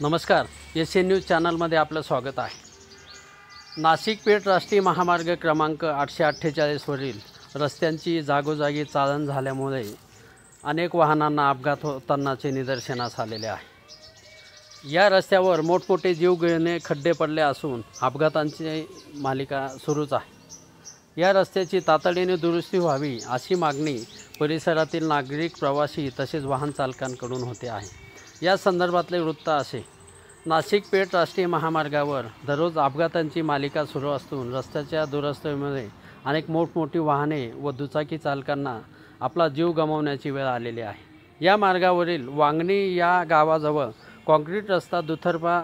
नमस्कार, SN news चॅनलमध्ये आपलं स्वागत आहे। नाशिक पेठ राष्ट्रीय महामार्ग क्रमांक 848 वरील रस्त्यांची जागोजागी चाळण झाल्यामुळे अनेक वाहनांना अपघात होतानाचे निदर्शनास आलेले आहे। या रस्त्यावर मोठमोठे जीवघेणे खड्डे पडले असून अपघातांची मालिका सुरूच आहे। या रस्त्याची तातडीने दुरुस्ती व्हावी अशी मागणी परिसरातील नागरिक, प्रवासी तसेच वाहन चालकांकडून होते आहे। या संदर्भातले वृत्त असे। नाशिक पेठ राष्ट्रीय महामार्गावर दररोज अपघातांची मालिका सुरू असून रस्त्याच्या दुरस्तीमुळे अनेक मोठमोठी वाहने व दुचाकी चालकांना आपला जीव गमावण्याची वेळ आलेली आहे। या मार्गावरील वांगणी या गावाजवळ काँक्रीट रस्ता दुतर्फा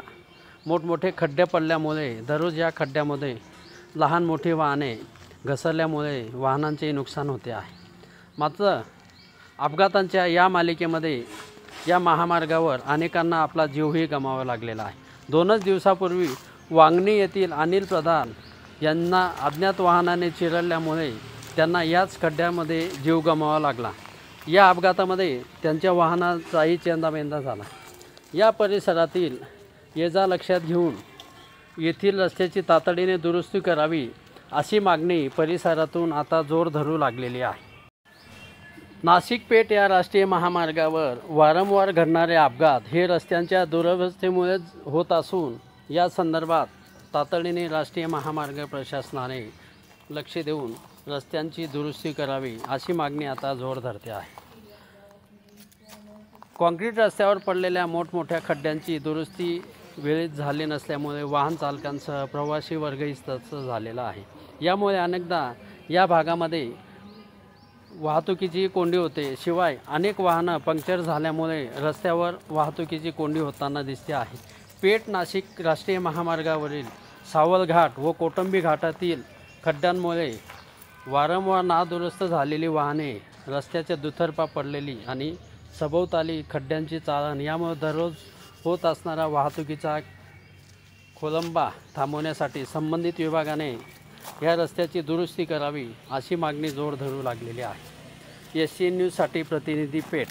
मोठमोठे खड्डे पडल्यामुळे दररोज या खड्ड्यामध्ये लहान मोठी वाहने घसरल्यामुळे वाहनांचे नुकसान होते आहे। मात्र अपघातांच्या या मालिकेमध्ये या महामार्गावर अनेकांना आपला जीवही गमावावा लागलेला आहे। 2 दिवसापूर्वी वांगणी येथील अनिल प्रधान यांना अज्ञात वाहनाने चिरडल्यामुळे त्यांना याच खड्ड्यामध्ये जीव गमावावा लागला। या अपघातामध्ये त्यांच्या वाहनाचाही चेंदामेंदा झाला। या परिसरातील ये-जा लक्षात घेऊन येथील रस्त्याची तातडीने दुरुस्ती करावी अशी मागणी परिसरातून आता जोर धरू लागलेली आहे। नाशिक पेठ या राष्ट्रीय महामार्गावर वारंवार घडणारे अपघात हे रस्त्यांच्या दुरवस्थेमुळे होत असून या संदर्भात तातडीने राष्ट्रीय महामार्ग प्रशासनाने लक्ष देऊन रस्त्यांची दुरुस्ती करावी अशी मागणी आता जोर धरते आहे। काँक्रीट रस्त्यावर पडलेल्या मोठमोठ्या खड्ड्यांची दुरुस्ती वेळेत झाली नसल्यामुळे वाहन चालकांसह प्रवासी वर्गही त्रस्त झालेला आहे। यामुळे अनेकदा या भागामध्ये वाहतुकीची कोंडी होते। शिवाय अनेक वाहनं पंक्चर झाल्यामुळे रस्त्यावर वाहतुकीची कोंडी होताना दिसते आहे। पेठ नाशिक राष्ट्रीय महामार्गावरील सावल घाट व कोटंबी घाटातील खड्ड्यांमुळे वारंवार नादुरुस्त झालेली वाहने रस्त्याच्या दुतर्फा पडलेली आणि सभोवताली खड्ड्यांची चाळण यामुळे दररोज होत असणारा वाहतुकीचा खोळंबा थांबवण्यासाठी संबंधित विभागाने या रस्त्याची दुरुस्ती करावी अशी मागणी जोर धरू लागलेली आहे। SN न्यूजसाठी प्रतिनिधी पेठ।